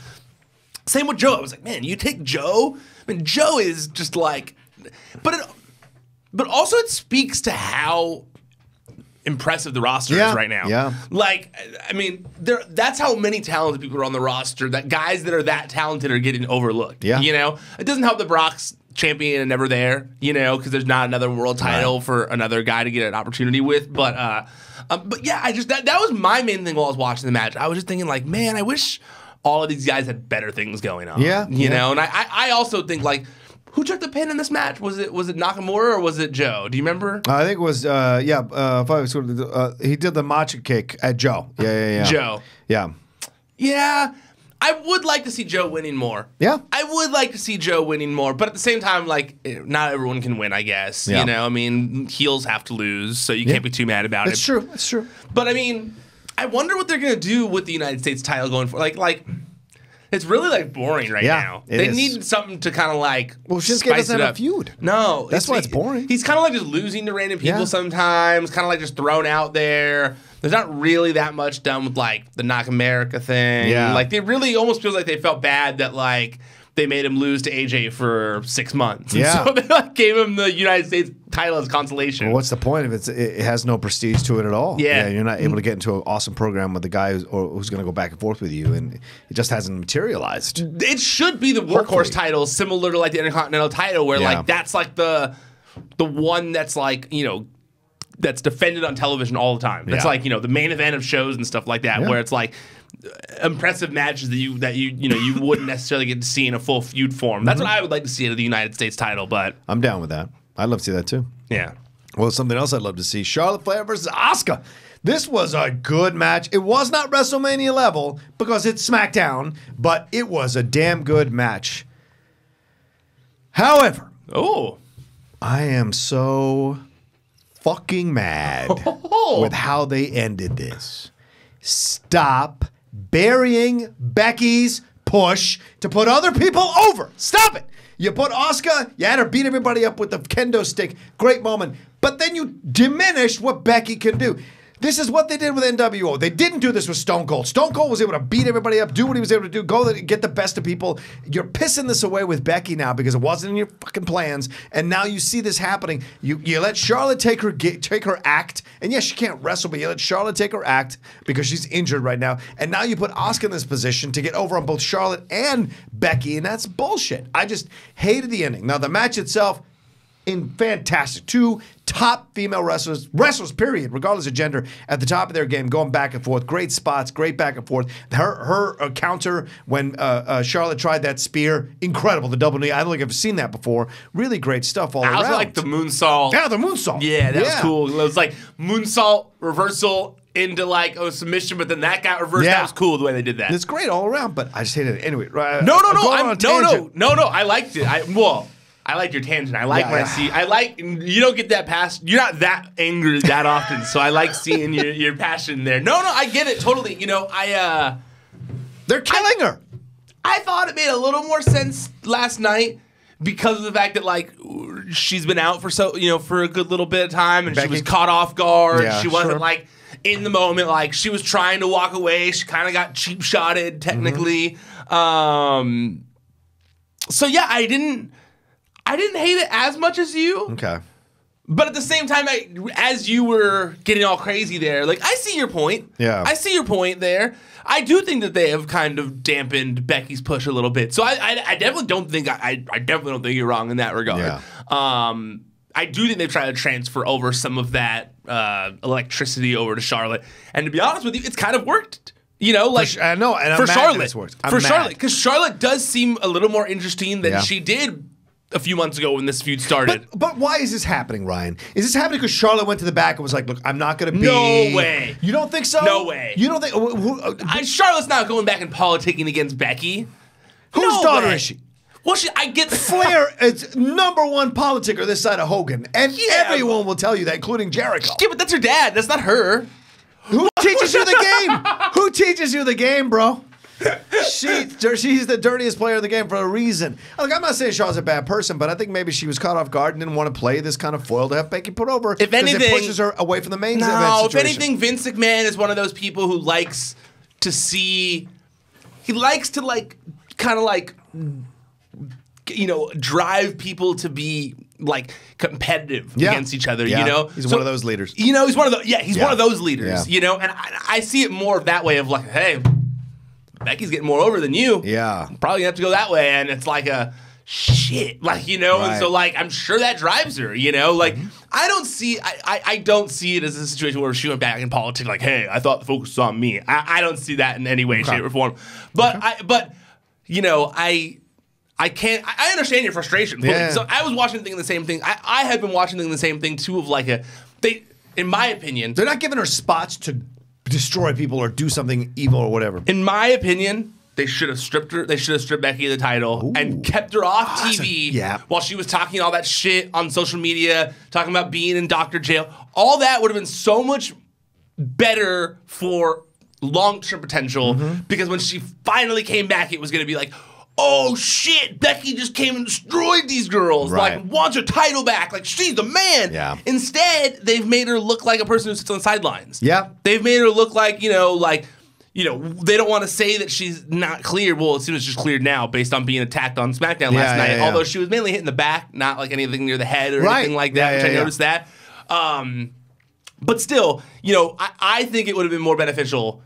Same with Joe. I was like, man, you take Joe? I mean, Joe is just like... But also it speaks to how impressive the roster is right now. Yeah. Like, I mean, that's how many talented people are on the roster, that guys that are that talented are getting overlooked. Yeah. You know? It doesn't help that Brock's champion and never there, you know, because there's not another world title for another guy to get an opportunity with. But yeah, I just that was my main thing while I was watching the match. I was just thinking, like, man, I wish all of these guys had better things going on. Yeah. You know, and I also think, like, who took the pin in this match? Was it Nakamura or was it Joe? Do you remember? I think it was he did the matcha kick at Joe. Yeah. Joe. Yeah. Yeah. I would like to see Joe winning more. Yeah. I would like to see Joe winning more, but at the same time, like, not everyone can win, I guess. You know, I mean, heels have to lose, so you can't be too mad about it. It's true. It's true. But I mean, I wonder what they're gonna do with the United States title going for. Like. It's really, like, boring right now. They need something to kind of, like, Shinsuke doesn't have a feud. No. That's why it's boring. He's kind of, like, just losing to random people sometimes, kind of, like, just thrown out there. There's not really that much done with, like, the Knock America thing. Yeah. Like, they really almost feels like they felt bad that, like, they made him lose to AJ for 6 months. And so they, like, gave him the United States title as consolation. Well, what's the point of it? It has no prestige to it at all. Yeah. You're not able to get into an awesome program with the guy who's going to go back and forth with you, and it just hasn't materialized. It should be the workhorse title, similar to, like, the Intercontinental title, where, like, that's, like, the one that's, like, you know, that's defended on television all the time. That's like, you know, the main event of shows and stuff like that, where it's like impressive matches that you wouldn't necessarily get to see in a full feud form. That's what I would like to see out of the United States title, but I'm down with that. I'd love to see that too. Yeah. Well, something else I'd love to see: Charlotte Flair versus Asuka. This was a good match. It was not WrestleMania level because it's SmackDown, but it was a damn good match. However, I am so fucking mad with how they ended this. Stop burying Becky's push to put other people over. Stop it. You put Asuka, you had her beat everybody up with the kendo stick. Great moment. But then you diminished what Becky can do. This is what they did with NWO. They didn't do this with Stone Cold. Stone Cold was able to beat everybody up, do what he was able to do, get the best of people. You're pissing this away with Becky now because it wasn't in your fucking plans, and now you see this happening. You let Charlotte take her act, and yes, she can't wrestle, but you let Charlotte take her act because she's injured right now, and now you put Asuka in this position to get over on both Charlotte and Becky, and that's bullshit. I just hated the ending. Now, the match itself, fantastic. Two top female wrestlers, period, regardless of gender, at the top of their game, going back and forth. Great spots, great back and forth. Her counter when Charlotte tried that spear, incredible. The double knee, I don't think I've seen that before. Really great stuff all around. I also like the moonsault. Yeah, the moonsault. Yeah, that was cool. It was like moonsault, reversal into like a submission, but then that got reversed. That was cool the way they did that. It's great all around, but I just hated it. Anyway, no, I liked it. I like your tangent. I like when I see. I like you don't get that past. You're not that angry that often, so I like seeing your passion there. No, I get it totally. You know, they're killing her. I thought it made a little more sense last night because of the fact that like she's been out for a good little bit of time, and Becky, she was caught off guard. Yeah, she wasn't like in the moment. Like she was trying to walk away. She kind of got cheap shotted technically. So yeah, I didn't hate it as much as you. Okay. But at the same time, as you were getting all crazy there, like, I see your point. Yeah. I see your point there. I do think that they have kind of dampened Becky's push a little bit. So I definitely don't think I definitely don't think you're wrong in that regard. Yeah. I do think they've tried to transfer over some of that electricity over to Charlotte. And to be honest with you, it's kind of worked. You know, like I know, and for Charlotte, Charlotte, because Charlotte does seem a little more interesting than she did a few months ago when this feud started. But why is this happening, Ryan? Is this happening because Charlotte went to the back and was like, look, I'm not going to be... No way. You don't think so? No way. You don't think... Charlotte's not going back and politicking against Becky. Whose daughter is she? Well, I get... Flair is #1 politicker this side of Hogan. And everyone will tell you that, including Jericho. Yeah, but that's her dad. That's not her. Who teaches you the game? Who teaches you the game, bro? She's the dirtiest player in the game for a reason. Look, I'm not saying Shaw's a bad person, but I think maybe she was caught off guard and didn't want to play this kind of foil to have Becky put over. If anything, it pushes her away from the main event if situation. anything, Vince McMahon is one of those people who likes to see. He likes to drive people to be like competitive against each other. You know, he's one of those leaders. You know, he's one of those. Yeah, he's one of those leaders. Yeah. You know, and I see it more of that way of like, hey, Becky's getting more over than you. Yeah. I'm probably gonna have to go that way. And it's like a shit. Like, you know, and so like I'm sure that drives her, you know? Like I don't see it as a situation where she went back in politics like, hey, I thought the focus was on me. I don't see that in any way, shape, or form. But I understand your frustration. Yeah. So I was watching thinking the same thing. I had been watching thinking the same thing too of like in my opinion, they're not giving her spots to destroy people or do something evil or whatever. In my opinion, they should have stripped her. They should have stripped Becky of the title and kept her off TV while she was talking all that shit on social media, talking about being in doctor jail. All that would have been so much better for long-term potential because when she finally came back, it was going to be like, oh shit, Becky just came and destroyed these girls. Right. Like, wants her title back. Like, she's the man. Yeah. Instead, they've made her look like a person who sits on the sidelines. Yeah. They've made her look like, they don't want to say that she's not cleared. Well, it seems she's cleared now based on being attacked on SmackDown last night. Although she was mainly hitting the back, not like anything near the head or anything like that, which I noticed that. But still, I think it would have been more beneficial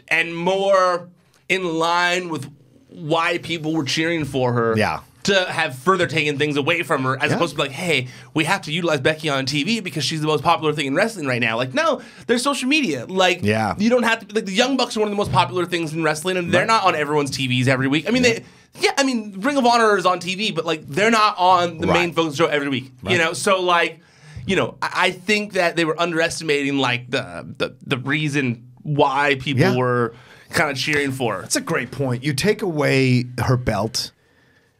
and more in line with why people were cheering for her to have further taken things away from her as opposed to be like, hey, we have to utilize Becky on TV because she's the most popular thing in wrestling right now. Like, no, there's social media. Like, you don't have to, like, the Young Bucks are one of the most popular things in wrestling and they're not on everyone's TVs every week. I mean, Ring of Honor is on TV, but like, they're not on the main focus show every week, So like, I think that they were underestimating like the reason why people were kind of cheering for her. That's a great point. You take away her belt.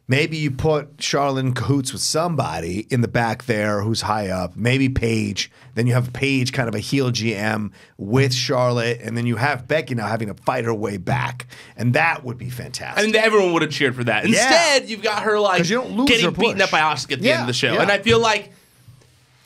Maybe you put Charlotte in cahoots with somebody in the back there who's high up. Maybe Paige. Then you have Paige, kind of a heel GM with Charlotte, and then you have Becky now having to fight her way back, and that would be fantastic. I mean, everyone would have cheered for that. Instead, you've got her like getting beaten up by Asuka at the end of the show, and I feel like.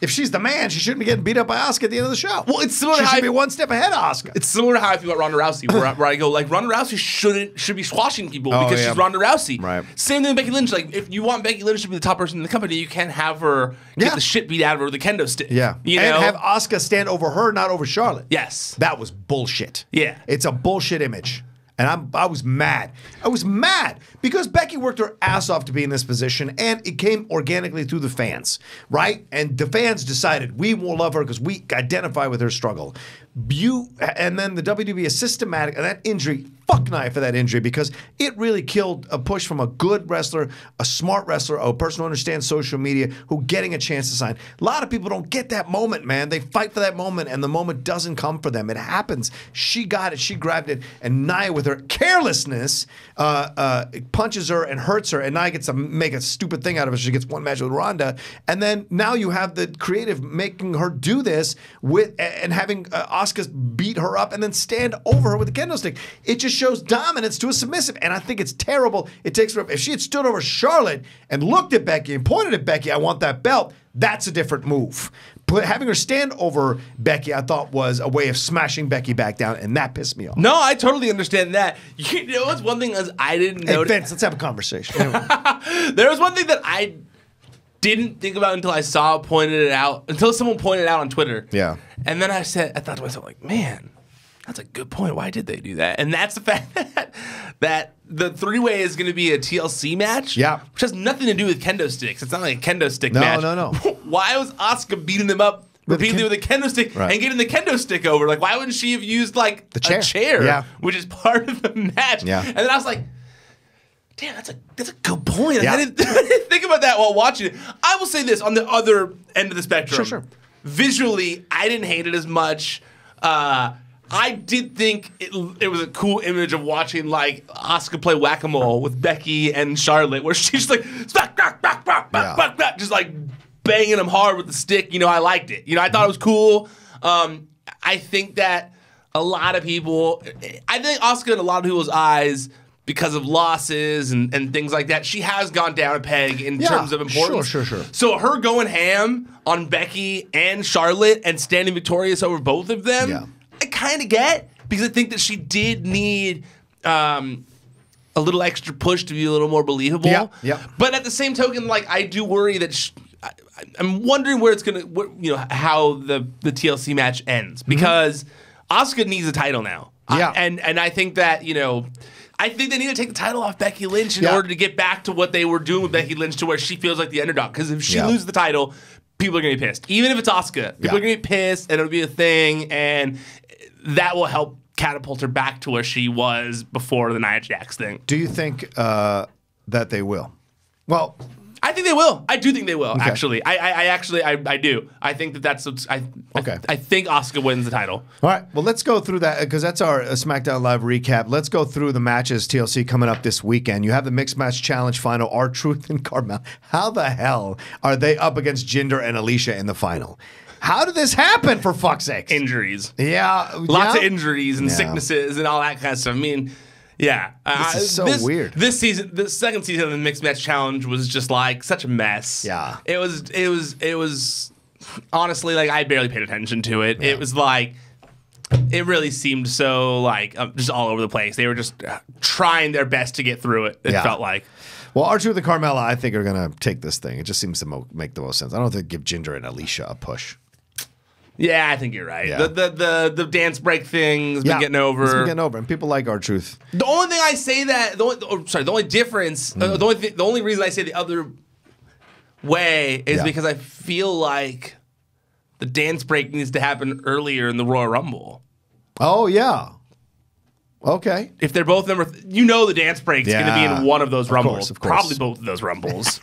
If she's the man, she shouldn't be getting beat up by Asuka at the end of the show. Well, it's similar. She should be one step ahead of Asuka. It's similar to how I feel about Ronda Rousey, where I go like Ronda Rousey should be squashing people because she's Ronda Rousey. Right. Same thing with Becky Lynch. Like if you want Becky Lynch to be the top person in the company, you can't have her get the shit beat out of her with a kendo stick. Yeah. You know? And have Asuka stand over her, not over Charlotte. Yes. That was bullshit. Yeah. It's a bullshit image. And I was mad. I was mad because Becky worked her ass off to be in this position, and it came organically through the fans, right? And the fans decided we will love her because we identify with her struggle. And then the WWE is systematic, and that injury, fuck knife for that injury because it really killed a push from a good wrestler, a smart wrestler, a person who understands social media, who getting a chance to sign. A lot of people don't get that moment, man. They fight for that moment, and the moment doesn't come for them. It happens. She got it. She grabbed it, and Nia, with her carelessness, punches her and hurts her, and Nia gets to make a stupid thing out of it. She gets one match with Ronda, and then now you have the creative making her do this and having Asuka beat her up and then stand over her with a kendo stick. It just shows dominance to a submissive, and I think it's terrible. It takes her. If she had stood over Charlotte and looked at Becky and pointed at Becky, I want that belt. That's a different move. Having her stand over Becky, I thought was a way of smashing Becky back down, and that pissed me off. No, I totally understand that. You know what's one thing I didn't notice? Vince, let's have a conversation. There was one thing that I didn't think about it until I saw someone pointed it out on Twitter. Yeah. And then I thought to myself, like, man, that's a good point. Why did they do that? And that's the fact that the three-way is going to be a TLC match. Yeah. Which has nothing to do with kendo sticks. It's not like a kendo stick match. No. Why was Asuka beating them up repeatedly with a kendo stick and getting the kendo stick over? Like, why wouldn't she have used, like, a chair? Which is part of the match. Yeah. And then I was like, damn, that's a good point. Yeah. I didn't think about that while watching it. I will say this, on the other end of the spectrum. Sure. Visually, I didn't hate it as much. I did think it was a cool image of watching, like, Asuka play whack-a-mole with Becky and Charlotte, where she's like, just like banging them hard with the stick. You know, I liked it. You know, I thought it was cool. I think that a lot of people, I think Asuka in a lot of people's eyes, because of losses and things like that, she has gone down a peg in terms of importance. Sure. So her going ham on Becky and Charlotte and standing victorious over both of them, I kind of get, because I think that she did need a little extra push to be a little more believable. Yeah. But at the same token, like, I do worry that I'm wondering where it's gonna, how the TLC match ends, because Asuka needs a title now. Yeah. And I think that, I think they need to take the title off Becky Lynch in order to get back to what they were doing with Becky Lynch, to where she feels like the underdog. Because if she loses the title, people are going to be pissed. Even if it's Asuka, people are going to be pissed, and it'll be a thing, and that will help catapult her back to where she was before the Nia Jax thing. Do you think that they will? Well, I think they will. I do think they will, actually. I do. I think that's I think Asuka wins the title. All right. Well, let's go through that, because that's our SmackDown Live recap. Let's go through the matches TLC coming up this weekend. You have the Mixed Match Challenge final, R-Truth and Carmella. How the hell are they up against Jinder and Alicia in the final? How did this happen, for fuck's sake? Injuries. Yeah. Lots of injuries and sicknesses and all that kind of stuff. I mean, yeah. This is so weird. This season, the second season of the Mixed Match Challenge was just like such a mess. Yeah. It was honestly, like, I barely paid attention to it. Yeah. It was like, it really seemed so, like, just all over the place. They were just trying their best to get through it, it felt like. Well, R-Truth and Carmella, I think, are going to take this thing. It just seems to make the most sense. I don't think give Jinder and Alicia a push. Yeah, I think you're right. Yeah. The dance break thing's been getting over. It's been getting over, and people like R-Truth. The only thing I say that the only difference, the only reason I say the other way is because I feel like the dance break needs to happen earlier in the Royal Rumble. Oh yeah. Okay. If they're both the dance break's going to be in one of those Rumbles. Of course. Probably both of those Rumbles.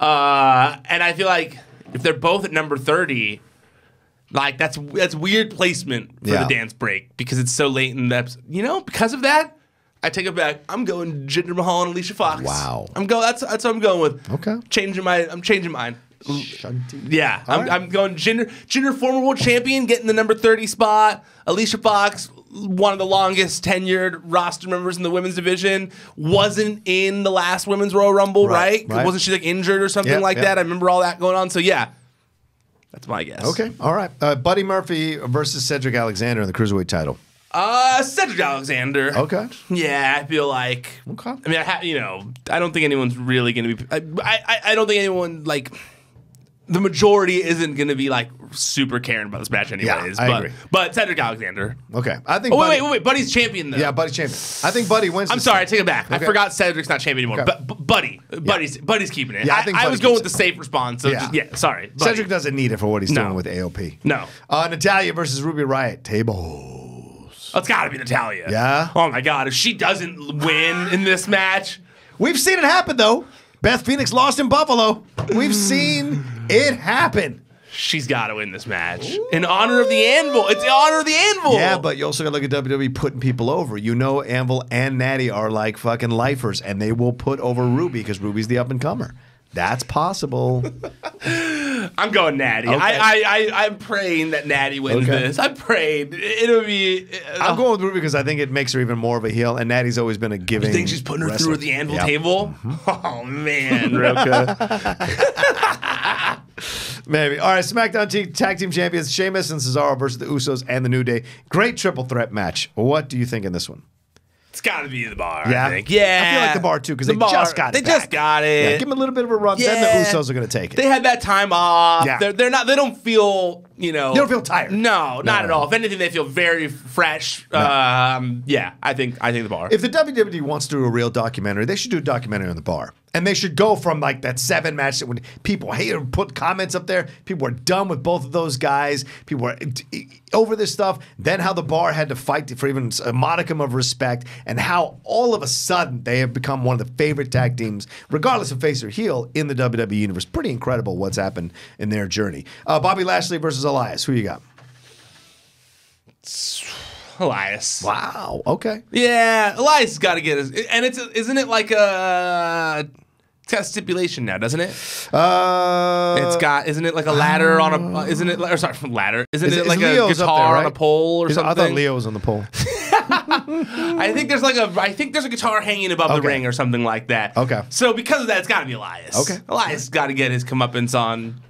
And I feel like if they're both at number 30. Like, that's weird placement for the dance break, because it's so late in the episode. Because of that, I take it back. I'm going Jinder Mahal and Alicia Fox. Wow. That's what I'm going with. Okay. I'm changing mine. Yeah. I'm going Jinder, former world champion, getting the number 30 spot. Alicia Fox, one of the longest tenured roster members in the women's division, wasn't in the last Women's Royal Rumble, right? Wasn't she, like, injured or something that? I remember all that going on. So, yeah. That's my guess. Okay, all right. Buddy Murphy versus Cedric Alexander in the Cruiserweight title. Cedric Alexander. Okay. Yeah, I feel like. Okay. I mean, I don't think anyone's really going to be. I don't think anyone, like, the majority isn't going to be, like, super caring about this match anyways. I agree. But Cedric Alexander. Okay. I think. Wait. Buddy's champion, though. Yeah, Buddy's champion. I think Buddy wins. I'm sorry, I take it back. Okay. I forgot Cedric's not champion anymore. Okay. But Buddy's keeping it. Yeah, I was going with the safe response. So sorry. Buddy. Cedric doesn't need it for what he's doing with AOP. No. Natalya versus Ruby Riott. Tables. Oh, it's got to be Natalya. Yeah. Oh my God, if she doesn't win in this match, we've seen it happen though. Beth Phoenix lost in Buffalo. We've seen it happen. She's got to win this match. In honor of the Anvil. It's in honor of the Anvil. Yeah, but you also got to look at WWE putting people over. Anvil and Natty are like fucking lifers, and they will put over Ruby because Ruby's the up-and-comer. That's possible. I'm going Natty. Okay. I'm praying that Natty wins this. I'm praying. It'll be... I'm going with Ruby because I think it makes her even more of a heel, and Natty's always been a giving You think she's putting her wrestler. through the Anvil table? Mm-hmm. Oh, man, Rocha. Maybe. All right, SmackDown Tag Team Champions, Sheamus and Cesaro versus the Usos and the New Day. Great triple threat match. What do you think in this one? It's got to be the bar, Yeah? I think. Yeah. I feel like the bar, too, because they just got it They just got it. Yeah, give them a little bit of a run. Yeah. Then the Usos are going to take it. They had that time off. Yeah. They're not. They don't feel, you know. They don't feel tired. No, not at all. If anything, they feel very fresh. Yeah, I think the bar. If the WWE wants to do a real documentary, they should do a documentary on the bar. And they should go from like that 7 match that when people hated put comments up there, people were done with both of those guys. People were over this stuff. Then how the bar had to fight for even a modicum of respect, and how all of a sudden they have become one of the favorite tag teams, regardless of face or heel, in the WWE universe. Pretty incredible what's happened in their journey. Bobby Lashley versus Elias. Who you got? Elias. Wow. Okay. Yeah, Elias has got to get his. And isn't it like a. It's got a stipulation now, doesn't it? It's got. Isn't it like a ladder on a? Isn't it? Or sorry, ladder. Isn't it like a guitar there, right? On a pole or something? I thought Leo was on the pole. I think there's a guitar hanging above the ring or something like that. Okay. So because of that, it's got to be Elias. Okay. Elias has got to get his comeuppance on.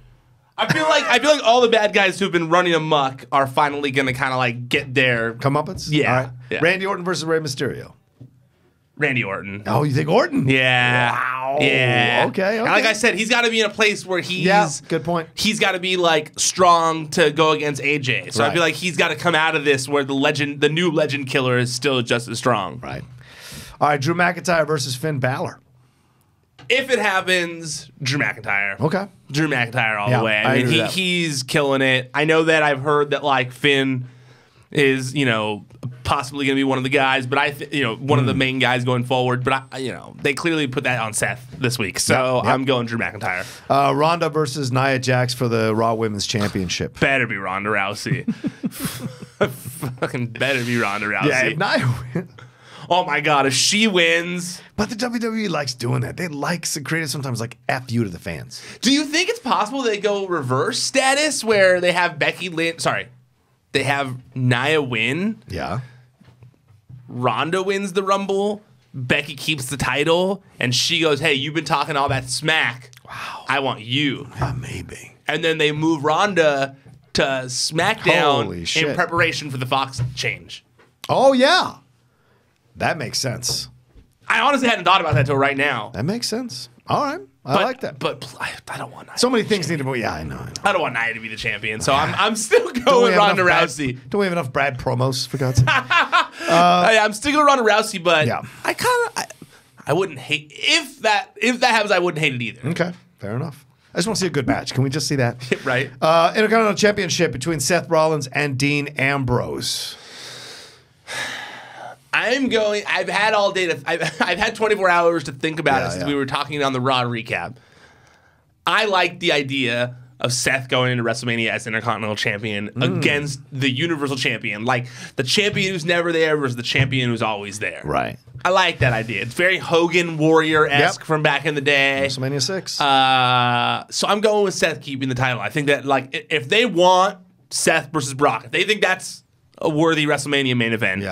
I feel like all the bad guys who've been running amok are finally gonna kind of like get their comeuppance. Yeah. All right. Yeah. Randy Orton versus Rey Mysterio. Randy Orton. Oh, you think Orton? Yeah. Wow. Yeah. Okay. And like I said, he's got to be in a place where he's. Good point. He's got to be like strong to go against AJ. So Right. I feel like he's got to come out of this where the new legend killer is still just as strong. Right. All right. Drew McIntyre versus Finn Balor. If it happens, Drew McIntyre. Okay. Drew McIntyre all Yeah, the way. I I mean, agree with that. he's killing it. I know that I've heard that like Finn is, you know, possibly going to be one of the guys, but one of the main guys going forward. But they clearly put that on Seth this week, so I'm going Drew McIntyre. Ronda versus Nia Jax for the Raw Women's Championship. Better be Ronda Rousey. Fucking better be Ronda Rousey. Yeah, if Nia wins. Oh my God, if she wins. But the WWE likes doing that. They like to create it sometimes like F you to the fans. Do you think it's possible they go reverse status where they have Becky Lynch? Sorry, they have Nia win. Yeah. Ronda wins the Rumble. Becky keeps the title, and she goes, "Hey, you've been talking all that smack. Wow. I want you." Maybe. And then they move Ronda to SmackDown Holy shit. in preparation for the Fox change. Oh, yeah. That makes sense. I honestly hadn't thought about that till right now. That makes sense. All right. I like that. But I don't want Nia. So many things need to be. Yeah, I know. I don't want Nia to be the champion, so I'm still going with Ronda Rousey. Don't we have enough Brad promos, for God's sake? I'm still going Ronda Rousey, but Yeah. I wouldn't hate if that happens. I wouldn't hate it either. Okay, fair enough. I just want to see a good match. Can we just see that? Right. Intercontinental Championship between Seth Rollins and Dean Ambrose. I've had all day I've had 24 hours to think about it since yeah. we were talking on the Raw recap. I like the idea of Seth going into WrestleMania as Intercontinental Champion against the Universal Champion. Like, the champion who's never there versus the champion who's always there. Right. I like that idea. It's very Hogan Warrior-esque from back in the day. WrestleMania 6. So I'm going with Seth keeping the title. I think that, like, if they want Seth versus Brock, if they think that's a worthy WrestleMania main event,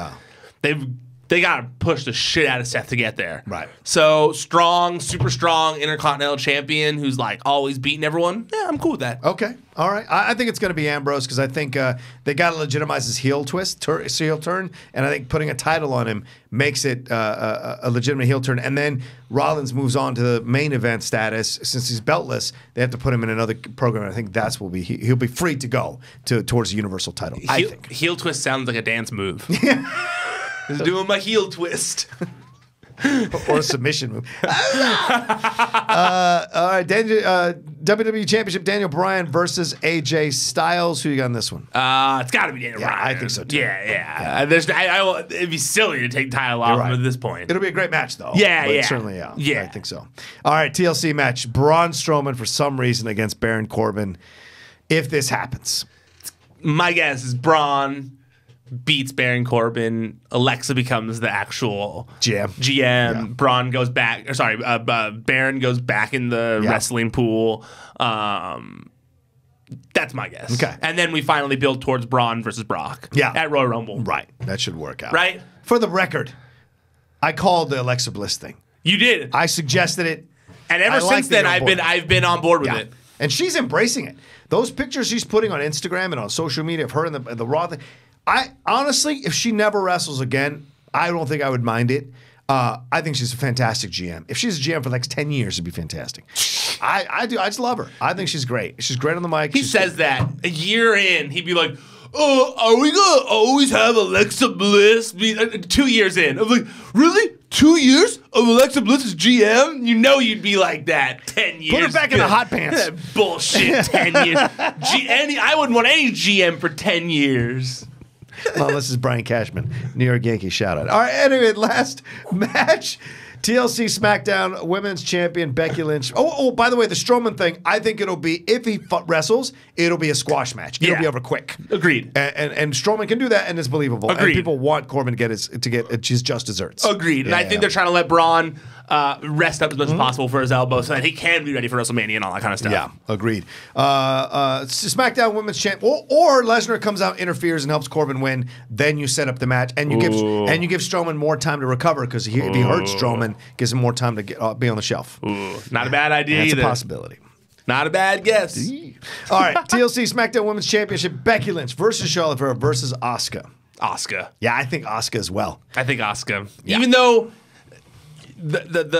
they got to push the shit out of Seth to get there. Right. So strong, super strong Intercontinental Champion who's like always beating everyone. Yeah, I'm cool with that. Okay. All right. I think it's going to be Ambrose because I think they got to legitimize his heel turn, and I think putting a title on him makes it a legitimate heel turn. And then Rollins moves on to the main event status. Since he's beltless, they have to put him in another program. I think that's will be he'll be free to go towards the Universal title. I think heel twist sounds like a dance move. He's doing my heel twist. or a submission move. All right, WWE Championship, Daniel Bryan versus AJ Styles. Who you got in this one? It's got to be Daniel Bryan. I think so too. Yeah. It'd be silly to take the title off him at this point. It'll be a great match, though. Yeah. Certainly, yeah. I think so. All right, TLC match. Braun Strowman, for some reason, against Baron Corbin. If this happens. My guess is Braun beats Baron Corbin. Alexa becomes the actual GM. Yeah. Braun goes back. Baron goes back in the wrestling pool. That's my guess. Okay. And then we finally build towards Braun versus Brock. Yeah. At Royal Rumble. Right. That should work out. Right? For the record, I called the Alexa Bliss thing. You did. I suggested it. And ever since then, I've been on board with it. And she's embracing it. Those pictures she's putting on Instagram and on social media of her and the Raw thing. I honestly, if she never wrestles again, I don't think I would mind it. I think she's a fantastic GM. If she's a GM for the next 10 years, it'd be fantastic. I do. I just love her. I think she's great. She's great on the mic. He says that a year in, he'd be like, "Oh, are we gonna always have Alexa Bliss?" 2 years in, I'm like, really? 2 years of Alexa Bliss as GM? You know you'd be like that 10 years. Put her back in the hot pants. Bullshit. 10 years. I wouldn't want any GM for 10 years. Well, this is Brian Cashman, New York Yankee shout out. All right, anyway, last match. TLC SmackDown Women's Champion Becky Lynch. Oh, by the way, the Strowman thing, I think it'll be, if he wrestles, it'll be a squash match. It'll be over quick. Agreed. And Strowman can do that, and it's believable. Agreed. And people want Corbin to get his just desserts. Agreed. And I think they're trying to let Braun rest up as much as possible for his elbow so that he can be ready for WrestleMania and all that kind of stuff. Yeah, agreed. SmackDown Women's Champ, or Lesnar comes out, interferes, and helps Corbin win. Then you set up the match, and you give Strowman more time to recover because if he hurts Strowman, gives him more time to be on the shelf. Not a bad idea That's either. a possibility. Not a bad guess. All right, TLC SmackDown Women's Championship: Becky Lynch versus Charlotte Flair versus Asuka. Asuka. Yeah, I think Asuka as well. I think Asuka. Yeah. Even though the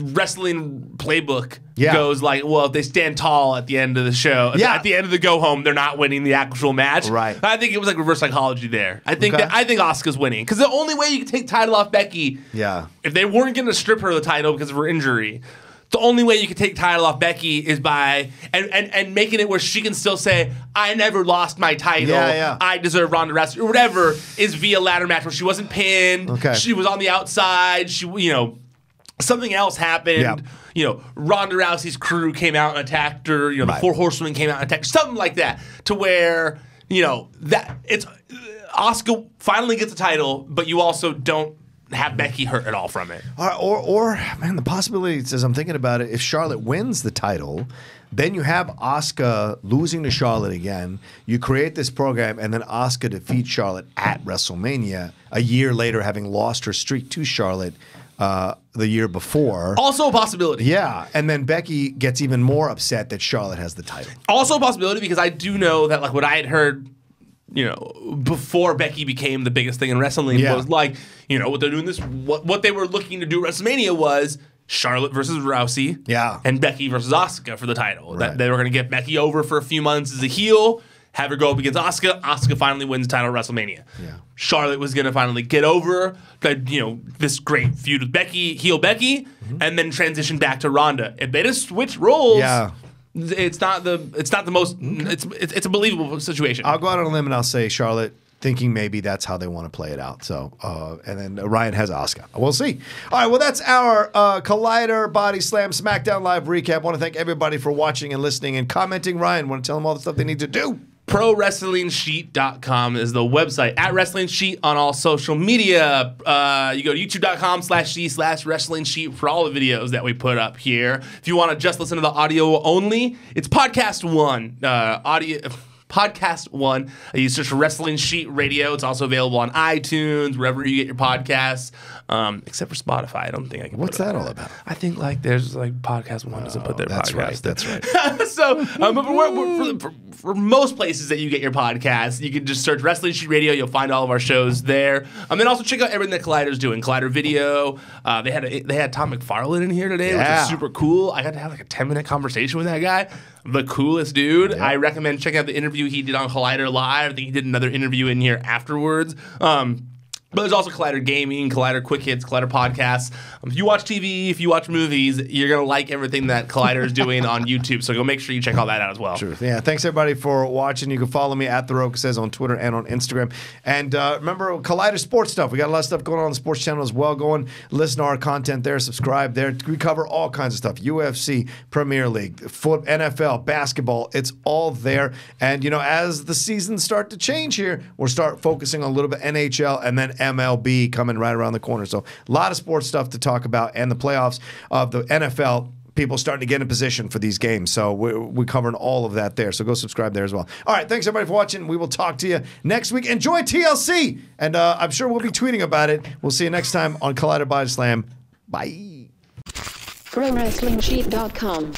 wrestling playbook goes like, well, if they stand tall at the end of the show, at the end of the go home, they're not winning the actual match. Right. I think it was like reverse psychology there. I think Asuka's winning because the only way you can take title off Becky, if they weren't going to strip her of the title because of her injury. The only way you can take title off Becky is by and making it where she can still say, I never lost my title. I deserve Ronda Rousey or whatever is via ladder match where she wasn't pinned. Okay. She was on the outside. Something else happened. Ronda Rousey's crew came out and attacked her. The Four Horsewomen came out and attacked her. Something like that to where that it's Asuka finally gets the title, but you also don't have Becky hurt at all from it. Or man, the possibility is, I'm thinking about it, if Charlotte wins the title, then you have Asuka losing to Charlotte again. You create this program, and then Asuka defeats Charlotte at WrestleMania a year later, having lost her streak to Charlotte the year before. Also a possibility. Yeah, and then Becky gets even more upset that Charlotte has the title. Also a possibility because I do know that what I had heard before Becky became the biggest thing in wrestling was what they're doing what they were looking to do at WrestleMania was Charlotte versus Rousey and Becky versus Asuka for the title. Right. That they were going to get Becky over for a few months as a heel, have her go up against Asuka. Asuka finally wins the title at WrestleMania. Yeah. Charlotte was going to finally get over this great feud with Becky, heel Becky, and then transition back to Ronda. If they just switch roles, it's not the most. It's a believable situation. I'll go out on a limb and I'll say Charlotte, thinking maybe that's how they want to play it out. So, and then Ryan has Asuka. We'll see. All right, well, that's our Collider Body Slam SmackDown Live recap. I want to thank everybody for watching and listening and commenting. Ryan, want to tell them all the stuff they need to do? ProWrestlingSheet.com is the website. At Wrestling Sheet on all social media. You go to youtube.com/C/Wrestling Sheet for all the videos that we put up here. If you want to just listen to the audio only, it's Podcast One. Podcast One. You search for Wrestling Sheet Radio. It's also available on iTunes, wherever you get your podcasts, except for Spotify. I don't think I can. What's that all about? I think there's Podcast One doesn't put their podcast. That's right. So, for most places that you get your podcasts, you can just search Wrestling Sheet Radio. You'll find all of our shows there. And then also check out everything that Collider's doing. Collider Video. They had Tom McFarlane in here today, which is super cool. I got to have a 10-minute conversation with that guy. The coolest dude. I recommend checking out the interview he did on Collider Live. I think he did another interview in here afterwards. But there's also Collider Gaming, Collider Quick Hits, Collider Podcasts. If you watch TV, if you watch movies, you're going to like everything that Collider is doing on YouTube. So go make sure you check all that out as well. True. Yeah. Thanks, everybody, for watching. You can follow me at The Rocha Says on Twitter and on Instagram. And remember, Collider Sports stuff. We got a lot of stuff going on the sports channel as well. Go and listen to our content there. Subscribe there. We cover all kinds of stuff. UFC, Premier League, NFL, basketball. It's all there. And, as the seasons start to change here, we'll start focusing on a little bit NHL and then MLB coming right around the corner. So a lot of sports stuff to talk about, and the playoffs of the NFL, people starting to get in position for these games. So we're covering all of that there. So go subscribe there as well. All right, thanks everybody for watching. We will talk to you next week. Enjoy TLC, and I'm sure we'll be tweeting about it. We'll see you next time on Collider Body Slam. Bye. ProWrestlingSheet.com